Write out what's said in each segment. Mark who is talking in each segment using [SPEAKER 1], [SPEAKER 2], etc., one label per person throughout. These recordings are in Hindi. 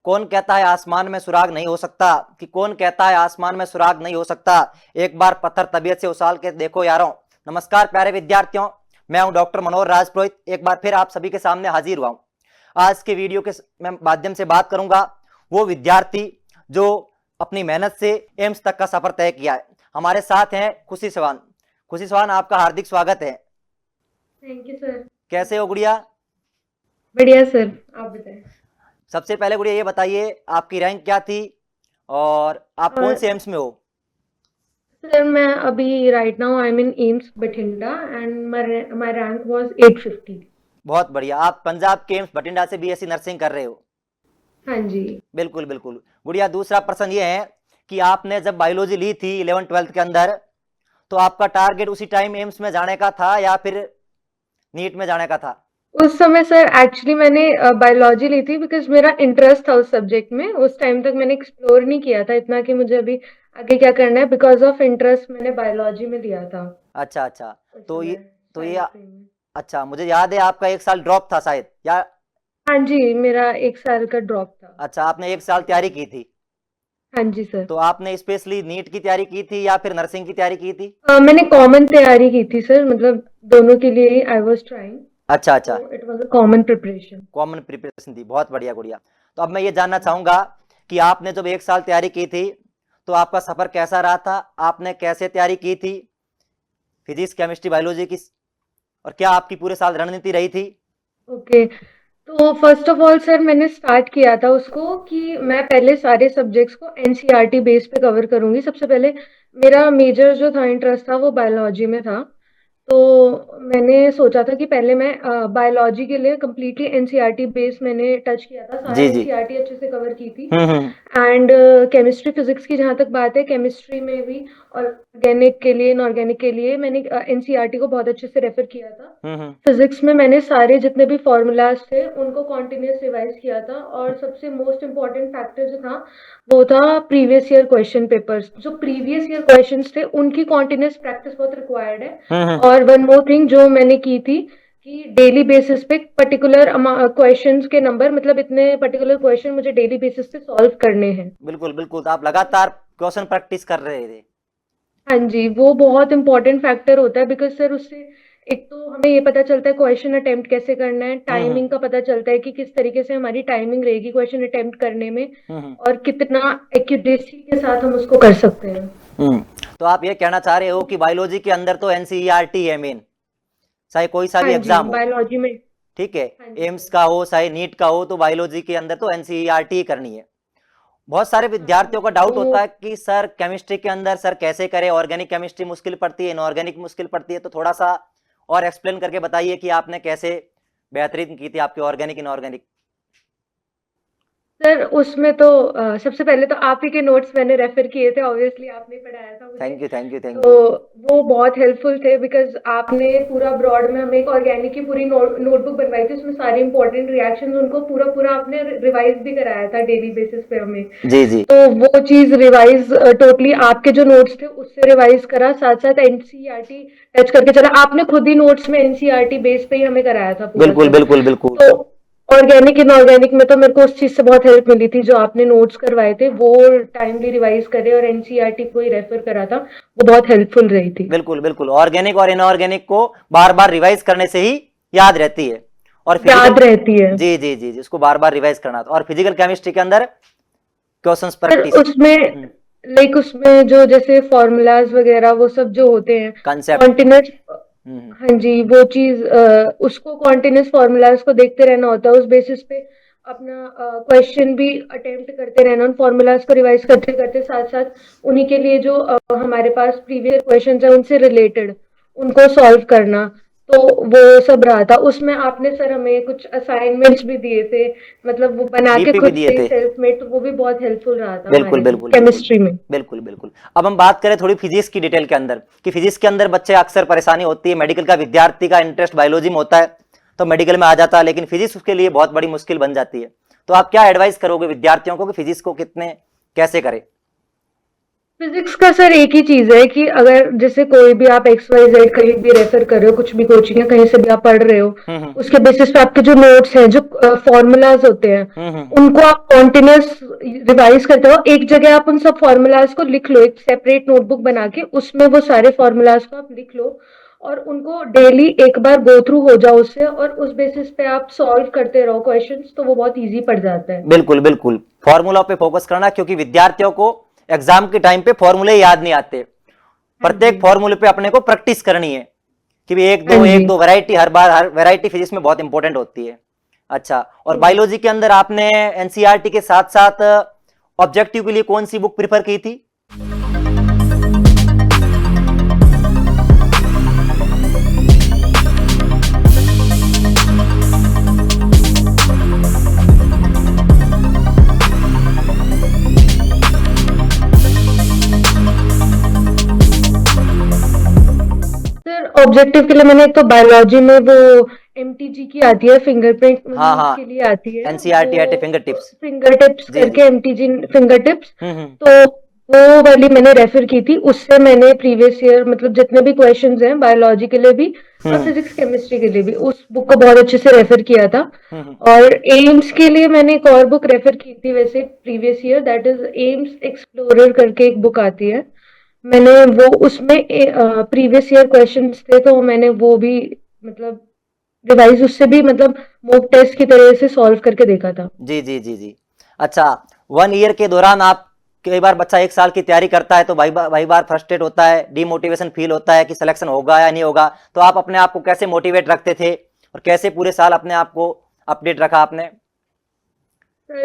[SPEAKER 1] कौन कहता है आसमान में सुराग नहीं हो सकता, कि कौन कहता है आसमान में सुराग नहीं हो सकता, एक बार पत्थर तबीयत से उछाल के देखो यारों। नमस्कार प्यारे विद्यार्थियों, मैं हूं डॉक्टर मनोहर राजपुरोहित, एक बार फिर आप सभी के सामने हाजिर हुआ हूं। आज के वीडियो के माध्यम से बात करूंगा वो विद्यार्थी जो अपनी मेहनत से एम्स तक का सफर तय किया है। हमारे साथ हैं खुशी चौहान। खुशी चौहान, आपका हार्दिक स्वागत है।
[SPEAKER 2] Thank you sir.
[SPEAKER 1] कैसे हो गुड़िया?
[SPEAKER 2] बढ़िया सर, आप बताएं।
[SPEAKER 1] सबसे पहले गुड़िया ये बताइए, आपकी रैंक क्या थी और आप कौन
[SPEAKER 2] और
[SPEAKER 1] से एम्स में हो?
[SPEAKER 2] सर मैं अभी right now I am in AIIMS Bathinda and my rank was 850।
[SPEAKER 1] बहुत बढ़िया, आप पंजाब के एम्स बठिंडा से बीएससी नर्सिंग कर रहे हो।
[SPEAKER 2] हाँ जी।
[SPEAKER 1] बिल्कुल बिल्कुल। गुड़िया, दूसरा प्रश्न ये है कि आपने जब बायोलॉजी ली थी 11th-12th के अंदर, तो आपका टारगेट उसी टाइम एम्स में जाने का था या फिर नीट में जाने का था?
[SPEAKER 2] उस समय सर एक्चुअली मैंने बायोलॉजी ली थी बिकॉज मेरा इंटरेस्ट था उस सब्जेक्ट में। उस टाइम तक मैंने एक्सप्लोर नहीं किया था इतना कि मुझे अभी आगे क्या करना है। बिकॉज ऑफ इंटरेस्ट मैंने बायोलॉजी में लिया था
[SPEAKER 1] अच्छा अच्छा।
[SPEAKER 2] उस
[SPEAKER 1] तो ये
[SPEAKER 2] समय
[SPEAKER 1] तो ये
[SPEAKER 2] साइंस स्ट्रीम में।
[SPEAKER 1] अच्छा, मुझे याद है आपका 1 साल ड्रॉप था शायद, या?
[SPEAKER 2] हाँ जी, मेरा 1 साल का ड्रॉप था
[SPEAKER 1] अच्छा, आपने 1 साल तैयारी
[SPEAKER 2] बेसिकली।
[SPEAKER 1] की थी।
[SPEAKER 2] हाँ जी सर।
[SPEAKER 1] तो आपने स्पेशली नीट की तैयारी की थी या फिर नर्सिंग की तैयारी की थी?
[SPEAKER 2] मैंने कॉमन तैयारी की थी सर, मतलब दोनों के लिए ही आई वाज ट्राइंग।
[SPEAKER 1] अच्छा अच्छा,
[SPEAKER 2] तो it was a common preparation.
[SPEAKER 1] Common preparation थी, बहुत बढ़िया गुड़िया। तो अब मैं ये जानना चाहूंगा कि आपने जब 1 साल तैयारी की थी तो आपका सफर कैसा रहा था, आपने कैसे तैयारी की थी फिजिक्स केमिस्ट्री बायोलॉजी की, और क्या आपकी पूरे साल रणनीति रही थी?
[SPEAKER 2] ओके। तो फर्स्ट ऑफ ऑल सर मैंने स्टार्ट किया था उसको कि मैं पहले सारे सब्जेक्ट्स को एनसीईआरटी बेस पे कवर करूंगी। सबसे पहले मेरा मेजर जो था इंटरेस्ट था वो बायोलॉजी में था। तो मैंने सोचा था कि पहले मैं बायोलॉजी के लिए कंप्लीटली एनसीईआरटी बेस मैंने टच किया था, सारा
[SPEAKER 1] जी जी।
[SPEAKER 2] एनसीईआरटी अच्छे से कवर की थी।
[SPEAKER 1] हम्म।
[SPEAKER 2] एंड केमिस्ट्री फिजिक्स की जहाँ तक बात है, केमिस्ट्री में भी ऑर्गेनिक के लिए इनऑर्गेनिक के लिए मैंने एनसीईआरटी को बहुत अच्छे से रेफर किया था।
[SPEAKER 1] हम्म।
[SPEAKER 2] फिजिक्स में मैंने सारे जितने भी फॉर्मूलाज थे उनको कॉन्टिन्यूस रिवाइज किया था। और सबसे मोस्ट इम्पोर्टेंट फैक्टर जो था वो था प्रीवियस ईयर क्वेश्चन पेपर्स। जो प्रीवियस ईयर क्वेश्चंस थे उनकी कॉन्टिन्यूस प्रैक्टिस बहुत रिक्वायर्ड है।
[SPEAKER 1] हम्म।
[SPEAKER 2] और वन मोर थिंग जो मैंने की थी कि डेली बेसिस पे पर्टिकुलर क्वेश्चंस के नंबर, मतलब इतने पर्टिकुलर क्वेश्चन मुझे डेली बेसिस पे सॉल्व करने हैं।
[SPEAKER 1] बिल्कुल बिल्कुल, तो आप लगातार क्वेश्चन प्रैक्टिस कर रहे थे।
[SPEAKER 2] हाँ जी, वो बहुत इंपॉर्टेंट फैक्टर होता है बिकॉज सर उससे एक तो हमें ये पता चलता है क्वेश्चन अटेम्प्ट कैसे करना है, टाइमिंग
[SPEAKER 1] हम्म
[SPEAKER 2] का पता चलता है कि किस तरीके से हमारी टाइमिंग रहेगी क्वेश्चन अटेम्प्ट करने में,
[SPEAKER 1] हम्म
[SPEAKER 2] और कितना एक्यूरेसी के साथ हम उसको कर सकते हैं।
[SPEAKER 1] हम्म। तो आप ये कहना चाह रहे हो कि बायोलॉजी के अंदर तो एनसीईआरटी है मेन, चाहे कोई सा भी
[SPEAKER 2] हाँ जी,
[SPEAKER 1] एग्जाम हो।
[SPEAKER 2] बायोलॉजी में।
[SPEAKER 1] ठीक है,
[SPEAKER 2] हाँ जी
[SPEAKER 1] एम्स
[SPEAKER 2] सर।
[SPEAKER 1] का हो चाहे नीट का हो, तो बायोलॉजी के अंदर तो एनसीईआरटी करनी है। बहुत सारे
[SPEAKER 2] हाँ
[SPEAKER 1] विद्यार्थियों का
[SPEAKER 2] जी
[SPEAKER 1] डाउट
[SPEAKER 2] वो।
[SPEAKER 1] होता है कि सर केमिस्ट्री के अंदर सर कैसे करें, ऑर्गेनिक केमिस्ट्री मुश्किल पड़ती है, इनऑर्गेनिक मुश्किल पड़ती है, तो थोड़ा सा और एक्सप्लेन करके बताइए कि आपने कैसे बेहतरीन की थी आपकी ऑर्गेनिक इनऑर्गेनिक।
[SPEAKER 2] सर उसमें तो सबसे पहले तो आप ही के नोट्स मैंने रेफर किए थे, ऑब्वियसली आपने पढ़ाया था मुझे।
[SPEAKER 1] Thank you thank you thank
[SPEAKER 2] तो
[SPEAKER 1] यू।
[SPEAKER 2] वो बहुत हेल्पफुल थे बिकॉज आपने पूरा ब्रॉड में हमें एक ऑर्गेनिक की पूरी नोटबुक बनवाई थी, उसमें सारे इंपॉर्टेंट रिएक्शंस उनको पूरा पूरा आपने रिवाइज भी कराया था डेली बेसिस पे हमें।
[SPEAKER 1] जी जी।
[SPEAKER 2] तो वो चीज रिवाइज टोटली आपके जो नोट्स थे उससे रिवाइज करा, साथ साथ एनसीईआरटी टच करके चला। आपने खुद ही नोट्स में एनसीईआरटी बेस पे ही हमें कराया था पूरा
[SPEAKER 1] बिल्कुल
[SPEAKER 2] सर।
[SPEAKER 1] बिल्कुल बिल्कुल।
[SPEAKER 2] तो ऑर्गेनिक इनऑर्गेनिक में तो मेरे को उस चीज से बहुत हेल्प मिली थी, जो आपने नोट्स करवाए थे वो टाइमली रिवाइज करे और एनसीईआरटी को ही रेफर करा था, वो बहुत हेल्पफुल रही थी।
[SPEAKER 1] बिल्कुल बिल्कुल, ऑर्गेनिक और इनऑर्गेनिक को बार बार रिवाइज करने से ही याद रहती है। और फिजिकल,
[SPEAKER 2] याद रहती है।
[SPEAKER 1] जी जी जी जी, उसको बार बार रिवाइज करना था। और फिजिकल केमिस्ट्री के अंदर क्वेश्चंस
[SPEAKER 2] सर
[SPEAKER 1] प्रैक्टिस।
[SPEAKER 2] उसमें लाइक उसमें जो जैसे फॉर्मूलाज वगैरह वो सब जो होते हैं
[SPEAKER 1] कंसेप्ट।
[SPEAKER 2] कॉन्टिन्यूस। हाँ जी, वो चीज उसको कॉन्टिन्यूस फॉर्मूलाज को देखते रहना होता है, उस बेसिस पे अपना क्वेश्चन भी अटेम्प्ट करते रहना, उन फॉर्मूलाज को रिवाइज करते करते साथ साथ उन्हीं के लिए जो हमारे पास प्रीवियस क्वेश्चंस है उनसे रिलेटेड उनको सॉल्व करना। तो वो सब रहा था उसमें। आपने सर हमें कुछ असाइनमेंट्स भी दिए थे, मतलब वो बना के
[SPEAKER 1] डीपी भी
[SPEAKER 2] खुद
[SPEAKER 1] दिए
[SPEAKER 2] से ही
[SPEAKER 1] थे।
[SPEAKER 2] सेल्फ मेड, तो वो भी बहुत हेल्पफुल रहा था
[SPEAKER 1] बिल्कुल
[SPEAKER 2] हमारे लिए
[SPEAKER 1] बिल्कुल बिल्कुल
[SPEAKER 2] केमिस्ट्री में।
[SPEAKER 1] बिल्कुल बिल्कुल। अब हम बात करें थोड़ी फिजिक्स की डिटेल के अंदर, कि फिजिक्स के अंदर बच्चे अक्सर परेशानी होती है, मेडिकल का विद्यार्थी का इंटरेस्ट बायोलॉजी में होता है तो मेडिकल में आ जाता है, लेकिन फिजिक्स उसके लिए बहुत बड़ी मुश्किल बन जाती है। तो आप क्या एडवाइस करोगे विद्यार्थियों को कि फिजिक्स को कितने कैसे करें?
[SPEAKER 2] फिजिक्स का सर एक ही चीज है कि अगर जैसे कोई भी आप एक्स वाई जेड कहीं भी रेफर कर रहे हो, कुछ भी कोचिंग है कहीं से भी आप पढ़ रहे हो,
[SPEAKER 1] हम्म
[SPEAKER 2] उसके बेसिस पे आपके जो नोट्स हैं, जो फॉर्मूलाज होते हैं,
[SPEAKER 1] हम्म।
[SPEAKER 2] उनको आप कॉन्टिन्यूस रिवाइज करते हो। एक जगह आप उन सब फॉर्मूलाज को लिख लो, एक सेपरेट नोटबुक बना के उसमें वो सारे फॉर्मूलाज को आप लिख लो और उनको डेली एक बार गो थ्रू हो जाओ उससे, और उस बेसिस पे आप सॉल्व करते रहो क्वेश्चंस, तो वो बहुत इजी पड़ जाता है।
[SPEAKER 1] बिल्कुल बिल्कुल, फॉर्मूला पे फोकस करना, क्योंकि विद्यार्थियों को एग्जाम के टाइम पे फॉर्मूले याद नहीं आते।
[SPEAKER 2] हाँ जी।
[SPEAKER 1] प्रत्येक फॉर्मूले पे अपने को प्रैक्टिस करनी है कि भी
[SPEAKER 2] हाँ
[SPEAKER 1] एक
[SPEAKER 2] जी।
[SPEAKER 1] दो वैरायटी, हर बार हर वैरायटी फिजिक्स में बहुत इंपॉर्टेंट होती है। अच्छा, और बायोलॉजी के अंदर आपने एनसीईआरटी के साथ साथ ऑब्जेक्टिव के लिए कौन सी बुक प्रिफर की थी?
[SPEAKER 2] सर ऑब्जेक्टिव के लिए मैंने एक तो बायोलॉजी में वो एमटीजी की आती है, फिंगरप्रिंट
[SPEAKER 1] हाँ
[SPEAKER 2] मम्मीज
[SPEAKER 1] हाँ,
[SPEAKER 2] के लिए आती है
[SPEAKER 1] एनसीईआरटी एट
[SPEAKER 2] वो,
[SPEAKER 1] फिंगर टिप्स।
[SPEAKER 2] फिंगर टिप्स
[SPEAKER 1] जी जी।
[SPEAKER 2] करके, एमटीजी फिंगर टिप्स।
[SPEAKER 1] हम्म।
[SPEAKER 2] तो वो वाली मैंने रेफर की थी, उससे मैंने प्रीवियस ईयर मतलब जितने भी क्वेश्चंस हैं बायोलॉजी के लिए भी और
[SPEAKER 1] हम्म
[SPEAKER 2] फिजिक्स केमिस्ट्री के लिए भी, उस बुक को बहुत अच्छे से रेफर किया था।
[SPEAKER 1] हम्म।
[SPEAKER 2] और एम्स के लिए मैंने एक और बुक रेफर की थी वैसे previous year, that is AIIMS explorer करके एक बुक आती है। मैंने वो उसमें प्रीवियस ईयर क्वेश्चंस थे, तो मैंने वो भी मतलब रिवाइज उससे भी मतलब मॉक टेस्ट की तरह से सॉल्व करके देखा था।
[SPEAKER 1] जी जी जी जी। अच्छा, 1 ईयर के दौरान आप, कई बार बच्चा 1 साल की तैयारी करता है तो भाई बार फ्रस्ट्रेट होता है, डिमोटिवेशन फील होता है कि सिलेक्शन होगा या नहीं होगा, तो आप अपने आप को कैसे मोटिवेट रखते थे और कैसे पूरे साल अपने आप को अपडेट रखा आपने?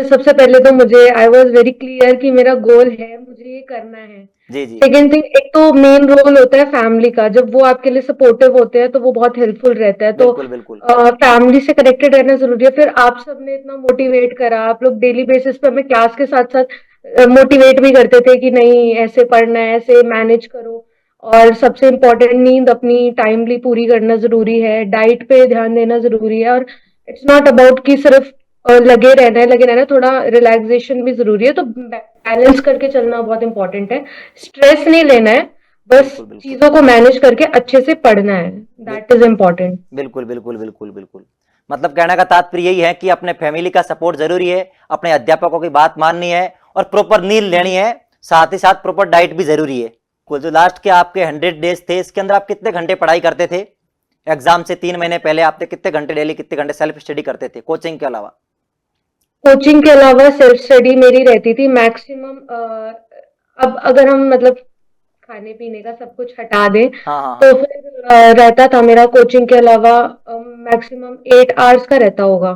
[SPEAKER 2] सबसे पहले तो मुझे आई वॉज वेरी क्लियर कि मेरा गोल है, मुझे ये करना है।
[SPEAKER 1] जी जी।
[SPEAKER 2] सेकेंड थिंग, एक तो मेन रोल होता है फैमिली का, जब वो आपके लिए सपोर्टिव होते हैं तो वो बहुत हेल्पफुल रहता है। तो
[SPEAKER 1] बिल्कुल बिल्कुल।
[SPEAKER 2] फैमिली से कनेक्टेड रहना जरूरी है। फिर आप सबने इतना मोटिवेट करा, आप लोग डेली बेसिस पे हमें क्लास के साथ साथ मोटिवेट भी करते थे कि नहीं ऐसे पढ़ना है, ऐसे मैनेज करो। और सबसे इम्पोर्टेंट, नींद अपनी टाइमली पूरी करना जरूरी है, डाइट पे ध्यान देना जरूरी है। और इट्स नॉट अबाउट कि सिर्फ लगे रहना है, थोड़ा रिलैक्सेशन भी जरूरी है। तो बैलेंस करके चलना बहुत इंपॉर्टेंट है। स्ट्रेस नहीं लेना है, बस
[SPEAKER 1] बिल्कुल बिल्कुल।
[SPEAKER 2] चीजों को मैनेज करके अच्छे से पढ़ना है,
[SPEAKER 1] बिल-
[SPEAKER 2] दैट इज इम्पोर्टेंट।
[SPEAKER 1] बिल्कुल बिल्कुल बिल्कुल बिल्कुल। मतलब कहने का तात्पर्य यही है कि अपने फैमिली का सपोर्ट जरूरी है, अपने अध्यापकों की बात माननी है और प्रॉपर नींद लेनी है, साथ ही साथ प्रॉपर डाइट भी जरूरी है। कुल जो लास्ट के आपके 100 डेज थे, इसके अंदर आप कितने घंटे पढ़ाई करते थे? एग्जाम से 3 महीने पहले आपने कितने घंटे डेली, कितने घंटे सेल्फ स्टडी करते थे कोचिंग के अलावा?
[SPEAKER 2] कोचिंग के अलावा सेल्फ स्टडी मेरी रहती थी मैक्सिमम। अब अगर हम मतलब खाने पीने का सब कुछ हटा दें,
[SPEAKER 1] हाँ हाँ
[SPEAKER 2] तो
[SPEAKER 1] हाँ।
[SPEAKER 2] फिर रहता था मेरा कोचिंग के अलावा मैक्सिमम 8 आवर्स का रहता होगा।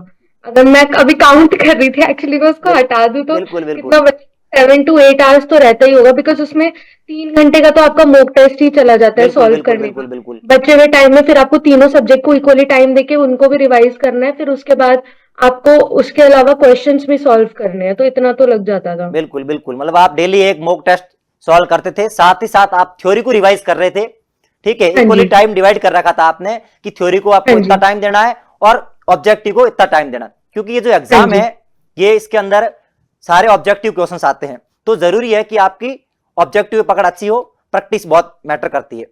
[SPEAKER 2] अगर मैं अभी काउंट कर रही थी एक्चुअली, मैं उसको
[SPEAKER 1] बिल,
[SPEAKER 2] हटा दूं तो
[SPEAKER 1] बिल्कुल
[SPEAKER 2] कितना
[SPEAKER 1] बिल्कुल
[SPEAKER 2] 7 to 8 आवर्स तो रहता ही होगा, बिकॉज उसमें 3 घंटे का तो आपका मॉक टेस्ट ही चला जाता है
[SPEAKER 1] बिल्कुल
[SPEAKER 2] सॉल्व
[SPEAKER 1] बिल्कुल
[SPEAKER 2] करने
[SPEAKER 1] बिल्कुल
[SPEAKER 2] का।
[SPEAKER 1] बिल्कुल
[SPEAKER 2] बचे हुए टाइम में फिर आपको तीनों सब्जेक्ट को इक्वली टाइम देके उनको भी रिवाइज करना है, फिर उसके बाद आपको उसके अलावा क्वेश्चंस भी सॉल्व करने हैं, तो इतना तो लग जाता था।
[SPEAKER 1] बिल्कुल बिल्कुल। मतलब आप डेली एक मॉक टेस्ट सॉल्व करते थे, साथ ही साथ आप थ्योरी को रिवाइज कर रहे थे। ठीक है,
[SPEAKER 2] हाँ
[SPEAKER 1] इक्वली
[SPEAKER 2] जी।
[SPEAKER 1] टाइम डिवाइड कर रखा था आपने कि थ्योरी को
[SPEAKER 2] हाँ
[SPEAKER 1] आपको इतना
[SPEAKER 2] जी।
[SPEAKER 1] टाइम देना है और ऑब्जेक्टिव को इतना टाइम देना है। क्योंकि ये जो
[SPEAKER 2] हाँ
[SPEAKER 1] एग्जाम
[SPEAKER 2] जी।
[SPEAKER 1] है, ये इसके अंदर सारे ऑब्जेक्टिव क्वेश्चंस आते हैं, तो जरूरी है कि आपकी ऑब्जेक्टिव पकड़ अच्छी हो, प्रैक्टिस बहुत मैटर करती है।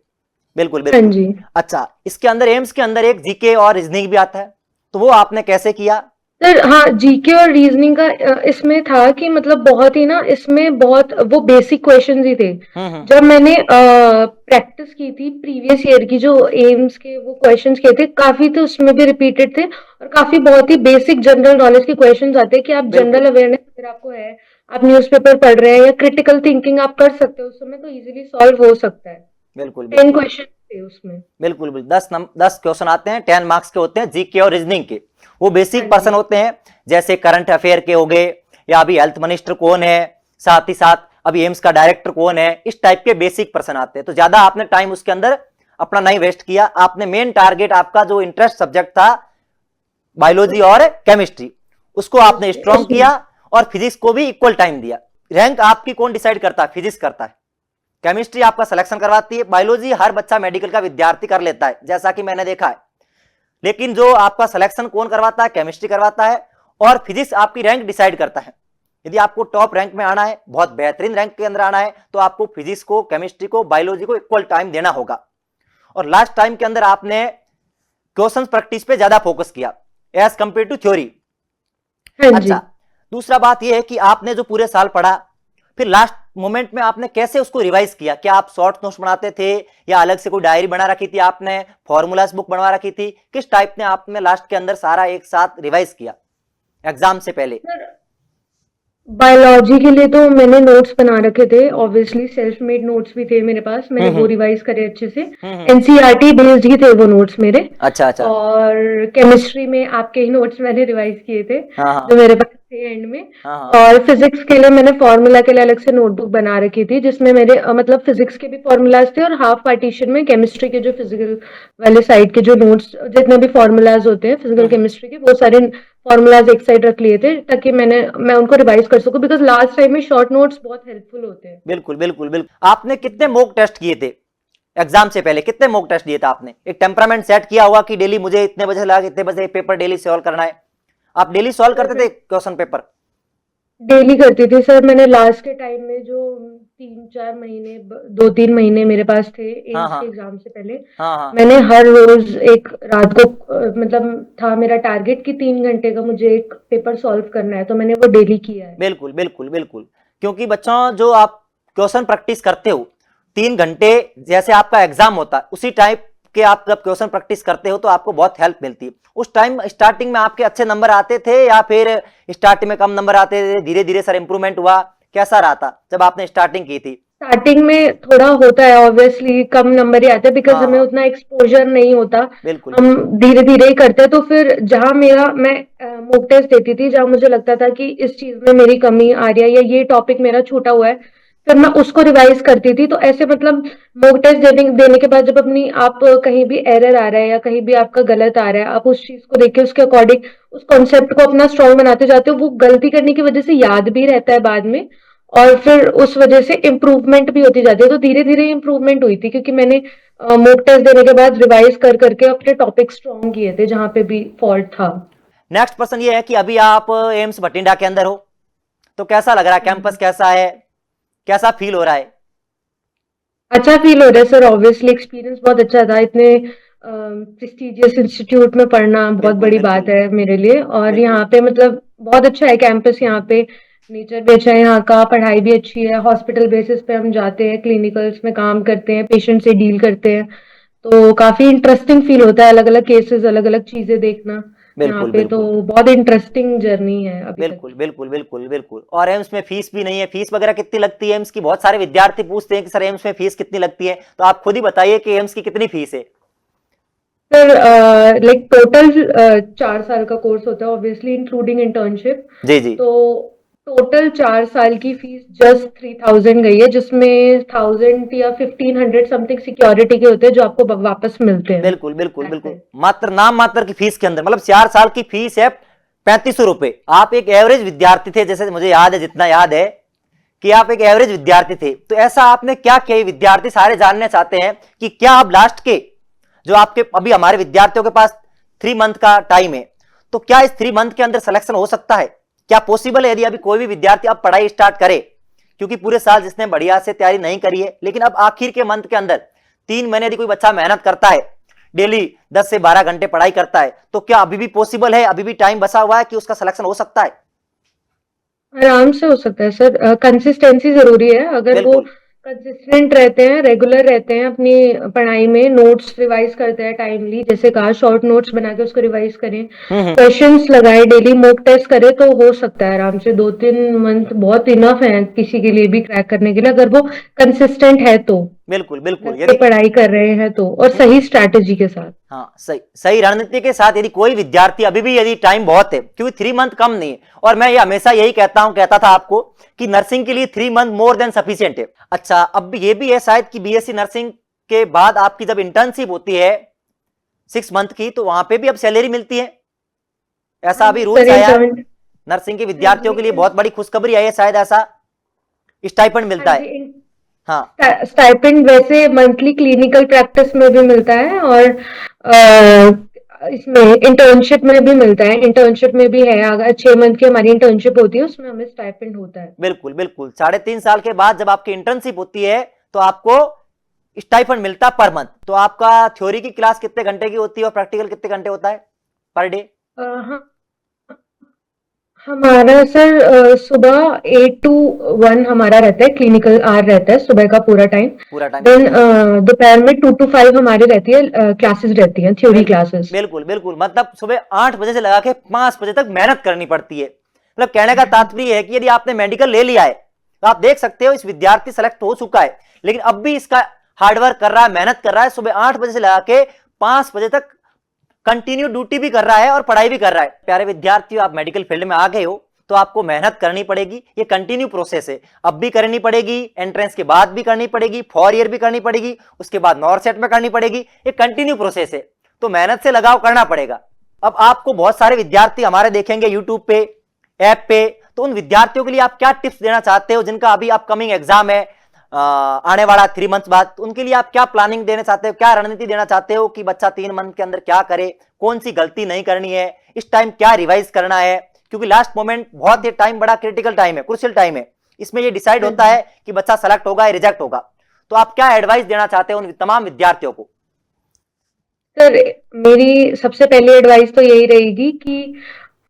[SPEAKER 1] बिल्कुल
[SPEAKER 2] हाँ
[SPEAKER 1] बिल्कुल।
[SPEAKER 2] जी।
[SPEAKER 1] अच्छा, इसके अंदर एम्स के अंदर एक जीके और रीजनिंग भी आता है, तो वो आपने कैसे किया?
[SPEAKER 2] सर हाँ, जीके और रीजनिंग का इसमें था कि मतलब बहुत ही ना, इसमें बहुत वो बेसिक क्वेश्चंस ही थे।
[SPEAKER 1] हम्म।
[SPEAKER 2] जब मैंने प्रैक्टिस की थी प्रीवियस ईयर की, जो एम्स के वो क्वेश्चंस के थे काफी, तो उसमें भी रिपीटेड थे और काफी बहुत ही बेसिक जनरल नॉलेज के क्वेश्चंस आते हैं कि आप
[SPEAKER 1] बिल्कुल
[SPEAKER 2] जनरल अवेयरनेस अगर आपको है, आप न्यूज़पेपर पढ़ रहे हैं या क्रिटिकल थिंकिंग आप कर सकते हो उस समय, तो इजीली सॉल्व हो सकता है।
[SPEAKER 1] बिल्कुल
[SPEAKER 2] 10 क्वेश्चन थे उसमें।
[SPEAKER 1] बिल्कुल बिल्कुल। 10 क्वेश्चन आते हैं, 10 मार्क्स के होते हैं जीके और रीजनिंग के। वो
[SPEAKER 2] हाँ
[SPEAKER 1] बेसिक
[SPEAKER 2] जी।
[SPEAKER 1] पर्सन होते हैं, जैसे करंट अफेयर के हो गए, या अभी हेल्थ मिनिस्टर कौन है, साथ ही साथ अभी एम्स का डायरेक्टर कौन है, इस टाइप के बेसिक पर्सन आते हैं। तो ज्यादा आपने टाइम उसके अंदर अपना नहीं वेस्ट किया, आपने मेन टारगेट आपका जो इंटरेस्ट सब्जेक्ट था बायोलॉजी
[SPEAKER 2] उसमें
[SPEAKER 1] और केमिस्ट्री, उसको आपने
[SPEAKER 2] केमिस्ट्री
[SPEAKER 1] स्ट्रॉन्ग
[SPEAKER 2] उसमें।
[SPEAKER 1] किया और फिजिक्स को भी इक्वल टाइम दिया। रैंक आपकी कौन डिसाइड करता है? फिजिक्स करता है। केमिस्ट्री आपका सिलेक्शन करवाती है, बायोलॉजी हर बच्चा मेडिकल का विद्यार्थी कर लेता है जैसा कि मैंने देखा है, लेकिन जो आपका सिलेक्शन कौन करवाता है? केमिस्ट्री करवाता है। और फिजिक्स आपकी रैंक डिसाइड करता है। यदि आपको टॉप रैंक में आना है, बहुत बेहतरीन रैंक के अंदर आना है, तो आपको फिजिक्स को, केमिस्ट्री को, बायोलॉजी को इक्वल टाइम देना होगा। और लास्ट टाइम के अंदर आपने क्वेश्चन प्रैक्टिस पे ज्यादा फोकस किया एज कंपेयर टू थ्योरी। अच्छा, दूसरा बात यह है कि आपने जो पूरे साल पढ़ा, फिर लास्ट मोमेंट में आपने कैसे उसको रिवाइज किया? क्या आप शॉर्ट नोट्स बनाते थे या अलग से कोई डायरी बना रखी थी आपने, फॉर्मूलाज बुक बनवा रखी थी? किस टाइप ने आपने लास्ट के अंदर सारा एक साथ रिवाइज किया एग्जाम से पहले?
[SPEAKER 2] बायोलॉजी के लिए तो मैंने नोट्स बना रखे थे, ऑब्वियसली सेल्फ मेड नोट्स भी थे मेरे पास, मैंने वो रिवाइज करे अच्छे से। एनसीईआरटी बेस्ड ही थे वो नोट्स मेरे।
[SPEAKER 1] अच्छा अच्छा।
[SPEAKER 2] और केमिस्ट्री में आपके ही नोट्स मैंने रिवाइज किए थे,
[SPEAKER 1] हाँ
[SPEAKER 2] जो मेरे पास थे एंड में।
[SPEAKER 1] हाँ।
[SPEAKER 2] और फिजिक्स के लिए मैंने फॉर्मूला के लिए अलग से नोटबुक बना रखी थी, जिसमें मेरे मतलब फिजिक्स के भी फॉर्मूलाज थे, और हाफ पार्टीशन में केमिस्ट्री के जो फिजिकल वाले साइड के जो नोट्स, जितने भी फॉर्मूलाज होते हैं फिजिकल केमिस्ट्री के, वो सारे फॉर्मूलाज एक साइड रख लिए थे, ताकि मैं उनको रिवाइज कर सकूं, बिकॉज लास्ट टाइम में शॉर्ट नोट्स बहुत हेल्पफुल होते हैं।
[SPEAKER 1] बिल्कुल बिल्कुल बिल्कुल। आपने कितने मॉक टेस्ट किए थे एग्जाम से पहले? कितने मॉक टेस्ट दिए थे आपने? एक टेम्परामेंट सेट किया होगा कि डेली मुझे इतने बजे लगा, इतने बजे पेपर डेली सॉल्व करना है। आप डेली सॉल्व करते थे क्वेश्चन पेपर?
[SPEAKER 2] डेली करती थी सर। मैंने लास्ट के टाइम में जो 2-3 महीने मेरे पास थे
[SPEAKER 1] हाँ
[SPEAKER 2] एम्स
[SPEAKER 1] हाँ
[SPEAKER 2] के एग्जाम से पहले,
[SPEAKER 1] हाँ हाँ।
[SPEAKER 2] मैंने हर रोज एक रात को मतलब था मेरा टारगेट कि 3 घंटे का मुझे एक पेपर सॉल्व करना है, तो मैंने वो डेली किया है।
[SPEAKER 1] बिल्कुल बिल्कुल बिल्कुल। क्योंकि बच्चों, जो आप क्वेश्चन प्रैक्टिस करते हो 3 घंटे, जैसे आपका एग्जाम होता है उसी टाइप के आप जब क्वेश्चन प्रैक्टिस करते हो तो आपको बहुत हेल्प मिलती है। उस टाइम स्टार्टिंग में आपके अच्छे नंबर आते थे या फिर स्टार्टिंग में कम नंबर आते थे, धीरे धीरे सर इंप्रूवमेंट हुआ? कैसा रहा था जब आपने स्टार्टिंग की थी?
[SPEAKER 2] स्टार्टिंग में थोड़ा होता है, ऑब्वियसली कम नंबर ही आते हैं, बिकॉज
[SPEAKER 1] हाँ
[SPEAKER 2] हमें
[SPEAKER 1] हाँ
[SPEAKER 2] उतना एक्सपोजर नहीं होता।
[SPEAKER 1] बिल्कुल
[SPEAKER 2] हम धीरे धीरे ही करते हैं। तो फिर जहां मैं मॉक टेस्ट देती थी, जहां मुझे लगता था कि इस चीज में मेरी कमी आ रही है या ये टॉपिक मेरा छूटा हुआ है, फिर मैं उसको रिवाइज करती थी। तो ऐसे मतलब मॉक टेस्ट देने के बाद जब अपनी आप कहीं भी एरर आ रहा है या कहीं भी आपका गलत आ रहा है, आप उस चीज को देख के उसके अकॉर्डिंग उस कॉन्सेप्ट को अपना स्ट्रॉन्ग बनाते जाते हो, वो गलती करने की वजह से याद भी रहता है बाद में, और फिर उस वजह से इम्प्रूवमेंट भी होती जाती है। तो धीरे धीरे इम्प्रूवमेंट हुई थी, क्योंकि मैंने मॉक टेस्ट देने के बाद रिवाइज कर करके अपने टॉपिक स्ट्रॉन्ग किए थे जहां पे भी फॉल्ट था।
[SPEAKER 1] नेक्स्ट क्वेश्चन ये है कि अभी आप एम्स बठिंडा के अंदर हो, तो कैसा लग रहा है? कैंपस कैसा है? कैसा फील हो रहा है?
[SPEAKER 2] अच्छा फील हो रहा है सर। ऑब्वियसली एक्सपीरियंस बहुत अच्छा था। इतने प्रेस्टिजियस इंस्टीट्यूट में पढ़ना बहुत
[SPEAKER 1] बिल्कुल
[SPEAKER 2] बड़ी बात
[SPEAKER 1] बिल्कुल
[SPEAKER 2] है मेरे लिए। और
[SPEAKER 1] बिल्कुल
[SPEAKER 2] यहाँ पे मतलब बहुत अच्छा है कैंपस, यहाँ पे नेचर भी अच्छा है, यहाँ का पढ़ाई भी अच्छी है, हॉस्पिटल बेसिस पे हम जाते हैं, क्लिनिकल्स में काम करते हैं, पेशेंट से डील करते हैं, तो काफी इंटरेस्टिंग फील होता है, अलग अलग केसेस, अलग अलग चीजें देखना यहाँ
[SPEAKER 1] बिल्कुल
[SPEAKER 2] पे। तो
[SPEAKER 1] बिल्कुल
[SPEAKER 2] बहुत इंटरेस्टिंग जर्नी है अभी तक
[SPEAKER 1] बिल्कुल
[SPEAKER 2] की।
[SPEAKER 1] बिल्कुल बिल्कुल बिल्कुल। और एम्स में फीस भी नहीं है? फीस वगैरह कितनी लगती है एम्स की? बहुत सारे विद्यार्थी पूछते हैं कि सर एम्स में फीस कितनी लगती है, तो आप खुद ही बताइए कि एम्स की कितनी फीस है?
[SPEAKER 2] सर लाइक टोटल 4 साल का कोर्स होता है, ऑब्वियसली इंक्लूडिंग इंटर्नशिप।
[SPEAKER 1] जी जी।
[SPEAKER 2] तो टोटल 4 साल की फीस जस्ट 3000 गई है, जिसमें 1000 या 1500 समथिंग सिक्योरिटी के होते हैं, जो आपको वापस मिलते हैं
[SPEAKER 1] बिल्कुल बिल्कुल बिल्कुल।
[SPEAKER 2] ऐसे।
[SPEAKER 1] मात्र नाम मात्र की फीस के अंदर, मतलब 4 साल की फीस है 3500 रुपए। आप एक एवरेज विद्यार्थी थे, जैसे मुझे याद है, जितना याद है कि आप एक एवरेज विद्यार्थी थे, तो ऐसा आपने क्या किया? विद्यार्थी सारे जानना चाहते हैं कि क्या आप लास्ट के, जो आपके अभी हमारे विद्यार्थियों के पास 3 मंथ का टाइम है, तो क्या इस 3 मंथ के अंदर सिलेक्शन हो सकता है? क्या पॉसिबल है? यदि अभी कोई भी विद्यार्थी अब पढ़ाई स्टार्ट करे, क्योंकि पूरे साल जिसने बढ़िया से तैयारी नहीं करी है, लेकिन अब आखिर के मंथ के अंदर 3 महीने यदि कोई बच्चा मेहनत करता है, डेली 10 से 12 घंटे पढ़ाई करता है, तो क्या अभी भी पॉसिबल है, अभी भी टाइम बचा हुआ है कि उसका सिलेक्शन हो सकता है?
[SPEAKER 2] आराम से हो सकता है सर। कंसिस्टेंसी जरूरी है। अगर वो
[SPEAKER 1] बिल्कुल।
[SPEAKER 2] कंसिस्टेंट रहते हैं, रेगुलर रहते हैं अपनी पढ़ाई में, नोट्स रिवाइज करते हैं टाइमली, जैसे कहा शॉर्ट नोट्स बना के उसको रिवाइज करें,
[SPEAKER 1] हम्म।
[SPEAKER 2] क्वेश्चंस लगाए, डेली मॉक टेस्ट करें, तो हो सकता है आराम से। 2-3 मंथ बहुत इनफ है किसी के लिए भी क्रैक करने के लिए, अगर वो कंसिस्टेंट है तो,
[SPEAKER 1] बिल्कुल बिल्कुल।
[SPEAKER 2] लग के
[SPEAKER 1] यदि
[SPEAKER 2] पढ़ाई कर रहे हैं तो, और सही स्ट्रैटेजी के साथ।
[SPEAKER 1] हाँ, सही सही रणनीति के साथ यदि कोई विद्यार्थी, अभी भी यदि टाइम बहुत है, क्योंकि 3 मंथ कम नहीं है, और मैं ये हमेशा यही कहता था आपको कि नर्सिंग के लिए 3 मंथ मोर देन सफिशिएंट है। अच्छा, अब ये भी है शायद कि बीएससी नर्सिंग के बाद आपकी जब इंटर्नशिप होती है 6 मंथ की, तो वहां पे भी अब सैलरी मिलती है, ऐसा
[SPEAKER 2] हाँ
[SPEAKER 1] अभी
[SPEAKER 2] जी
[SPEAKER 1] रूल्स
[SPEAKER 2] सर,
[SPEAKER 1] आया है
[SPEAKER 2] इंटर्न।
[SPEAKER 1] नर्सिंग के
[SPEAKER 2] हाँ
[SPEAKER 1] विद्यार्थियों के लिए।
[SPEAKER 2] जी।
[SPEAKER 1] बहुत बड़ी खुशखबरी आई है शायद, ऐसा स्टाइपेंड
[SPEAKER 2] हाँ
[SPEAKER 1] मिलता है।
[SPEAKER 2] जी।
[SPEAKER 1] हाँ
[SPEAKER 2] स्टाइपेंड वैसे मंथली क्लिनिकल प्रैक्टिस में भी मिलता है, और इसमें इंटर्नशिप में भी मिलता है, इंटर्नशिप में भी है, अगर 6 मंथ की हमारी इंटर्नशिप होती है उसमें हमें स्टाइपेंड होता है।
[SPEAKER 1] बिल्कुल बिल्कुल, 3.5 साल के बाद जब आपकी इंटर्नशिप होती है तो आपको स्टाइफंड मिलता पर मंथ। तो आपका थ्योरी की क्लास कितने घंटे की होती है और प्रैक्टिकल कितने घंटे होता है पर डे?
[SPEAKER 2] हाँ, हमारा सर सुबह 8 to 1 हमारा रहता है, क्लिनिकल आवर रहता है सुबह का पूरा टाइम।
[SPEAKER 1] पूरा टाइम?
[SPEAKER 2] देन दोपहर में 2 to 5 हमारी रहती है, क्लासेस रहती हैं, थ्योरी क्लासेस।
[SPEAKER 1] बिल्कुल बिल्कुल, मतलब सुबह 8 बजे से लगा के 5 बजे तक मेहनत करनी पड़ती है। मतलब कहने का तात्पर्य है कि यदि आपने मेडिकल ले लिया है तो आप देख सकते हो इस विद्यार्थी सेलेक्ट हो चुका है, लेकिन अब भी इसका हार्डवर्क कर रहा है, मेहनत कर रहा है, सुबह 8 बजे से लगा के 5 बजे तक कंटिन्यू ड्यूटी भी कर रहा है और पढ़ाई भी कर रहा है। प्यारे विद्यार्थियों, आप मेडिकल फील्ड में आ गए हो तो आपको मेहनत करनी पड़ेगी, ये कंटिन्यू प्रोसेस है, अब भी करनी पड़ेगी, एंट्रेंस के बाद भी करनी पड़ेगी, 4 ईयर भी करनी पड़ेगी, उसके बाद नॉर्सेट में करनी पड़ेगी, ये कंटिन्यू प्रोसेस है, तो मेहनत से लगाव करना पड़ेगा। अब आपको बहुत सारे विद्यार्थी हमारे देखेंगे यूट्यूब पे, ऐप पे, तो उन विद्यार्थियों के लिए आप क्या टिप्स देना चाहते हो जिनका अभी अपकमिंग एग्जाम है आने वाला 3 मंथ बाद, तो उनके लिए आप क्या प्लानिंग देना चाहते हो, क्या रणनीति देना चाहते हो कि बच्चा 3 मंथ के अंदर क्या करे, कौन सी गलती नहीं करनी है, इस टाइम क्या रिवाइज करना है, क्योंकि लास्ट मोमेंट बहुत ही टाइम बड़ा क्रिटिकल टाइम है, क्रुशियल टाइम है, इसमें ये डिसाइड होता है कि बच्चा सेलेक्ट होगा या रिजेक्ट होगा। तो आप क्या एडवाइस देना चाहते हो उन तमाम विद्यार्थियों को?
[SPEAKER 2] सर मेरी सबसे पहली एडवाइस तो यही रहेगी कि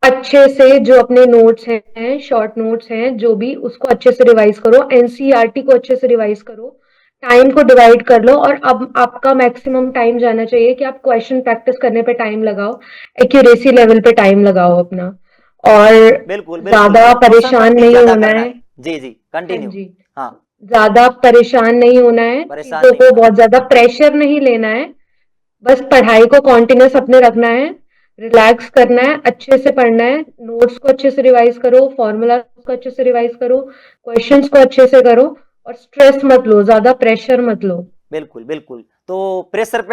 [SPEAKER 2] अच्छे से जो अपने नोट्स हैं, शॉर्ट नोट्स हैं, जो भी, उसको अच्छे से रिवाइज करो, एनसीईआरटी को अच्छे से रिवाइज करो, टाइम को डिवाइड कर लो, और अब आपका मैक्सिमम टाइम जाना चाहिए कि आप क्वेश्चन प्रैक्टिस करने पे टाइम लगाओ, एक्यूरेसी लेवल पे टाइम लगाओ अपना, और
[SPEAKER 1] बिल्कुल बिल्कुल,
[SPEAKER 2] ज्यादा
[SPEAKER 1] क्वेश्चन
[SPEAKER 2] परेशान
[SPEAKER 1] प्रैक्टिस
[SPEAKER 2] नहीं
[SPEAKER 1] ज्यादा
[SPEAKER 2] होना
[SPEAKER 1] करना
[SPEAKER 2] है।
[SPEAKER 1] है। जी जी,
[SPEAKER 2] हाँ
[SPEAKER 1] कंटिन्यू।
[SPEAKER 2] जी,
[SPEAKER 1] हाँ,
[SPEAKER 2] ज्यादा परेशान नहीं होना है,
[SPEAKER 1] परेशान
[SPEAKER 2] चीजों
[SPEAKER 1] नहीं
[SPEAKER 2] को
[SPEAKER 1] होना।
[SPEAKER 2] बहुत ज्यादा प्रेशर नहीं लेना है, बस पढ़ाई को कॉन्टिन्यूस अपने रखना है, रिलैक्स करना है, अच्छे से पढ़ना है, नोट्स को अच्छे से रिवाइज करो, फॉर्मूला को अच्छे से रिवाइज करो, क्वेश्चंस को अच्छे से करो, और स्ट्रेस मत लो, ज्यादा प्रेशर मत लो।
[SPEAKER 1] बिल्कुल बिल्कुल, तो प्रेशर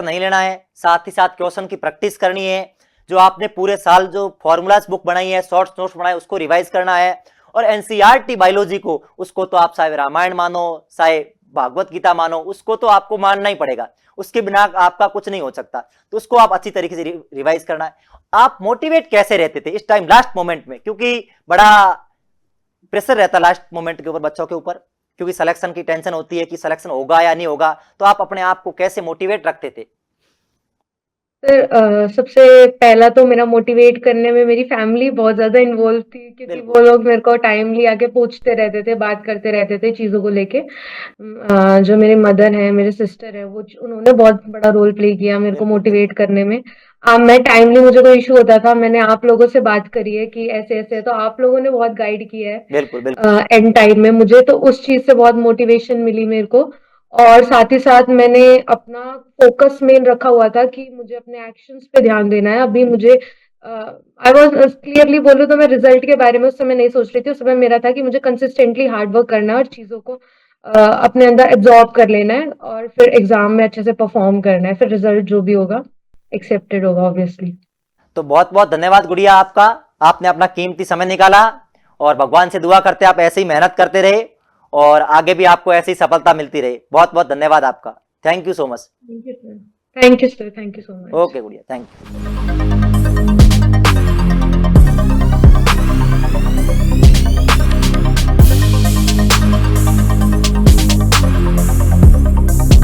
[SPEAKER 1] नहीं लेना है, साथ ही साथ क्वेश्चन की प्रैक्टिस करनी है, जो आपने पूरे साल जो फॉर्मूलाज बुक बनाई है, शॉर्ट्स नोट्स बनाए, उसको रिवाइज करना है, और एनसीईआरटी बायोलॉजी को, उसको तो आप चाहे रामायण मानो, चाहे भागवत गीता मानो, उसको तो आपको मानना ही पड़ेगा, उसके बिना आपका कुछ नहीं हो सकता, तो उसको आप अच्छी तरीके से रिवाइज करना है। आप मोटिवेट कैसे रहते थे इस टाइम लास्ट मोमेंट में, क्योंकि बड़ा प्रेशर रहता लास्ट मोमेंट के ऊपर बच्चों के ऊपर, क्योंकि सिलेक्शन की टेंशन होती है कि सिलेक्शन होगा या नहीं होगा, तो आप अपने आप को कैसे मोटिवेट रखते थे?
[SPEAKER 2] सर सबसे पहला तो मेरा मोटिवेट करने में मेरी फैमिली बहुत ज्यादा इन्वॉल्व थी, क्योंकि वो
[SPEAKER 1] बिल्कुल
[SPEAKER 2] लोग मेरे को टाइमली आके पूछते रहते थे, बात करते रहते थे चीजों को लेके। जो मेरे मदर है, मेरे सिस्टर है, वो उन्होंने बहुत बड़ा रोल प्ले किया मेरे को
[SPEAKER 1] बिल्कुल
[SPEAKER 2] मोटिवेट
[SPEAKER 1] बिल्कुल
[SPEAKER 2] करने में। मैं टाइमली, मुझे कोई इशू होता था, मैंने आप लोगों से बात करी है कि ऐसे ऐसे है, तो आप लोगों ने बहुत गाइड किया
[SPEAKER 1] बिल्कुल बिल्कुल
[SPEAKER 2] है एंड टाइम में मुझे, तो उस चीज से बहुत मोटिवेशन मिली मेरे को। और साथ ही साथ मैंने अपना फोकस मेन रखा हुआ था कि मुझे अपने एक्शंस पे ध्यान देना है। अभी मुझे आई वॉज क्लियरली बोलूँ तो मैं रिजल्ट के बारे में उस समय नहीं सोच रही थी, उस समय मेरा था कि मुझे कंसिस्टेंटली हार्ड वर्क करना है और चीजों को अपने अंदर एब्जॉर्ब कर लेना है, और फिर एग्जाम में अच्छे से परफॉर्म करना है, फिर रिजल्ट जो भी होगा एक्सेप्टेड होगा ऑब्वियसली।
[SPEAKER 1] तो बहुत बहुत धन्यवाद गुड़िया आपका, आपने अपना कीमती समय निकाला, और भगवान से दुआ करते आप ऐसे ही मेहनत करते रहे और आगे भी आपको ऐसी सफलता मिलती रहे। बहुत बहुत धन्यवाद आपका, thank you so much.
[SPEAKER 2] Thank you sir, thank you sir, thank you so much.
[SPEAKER 1] Okay गुड़िया, थैंक यू।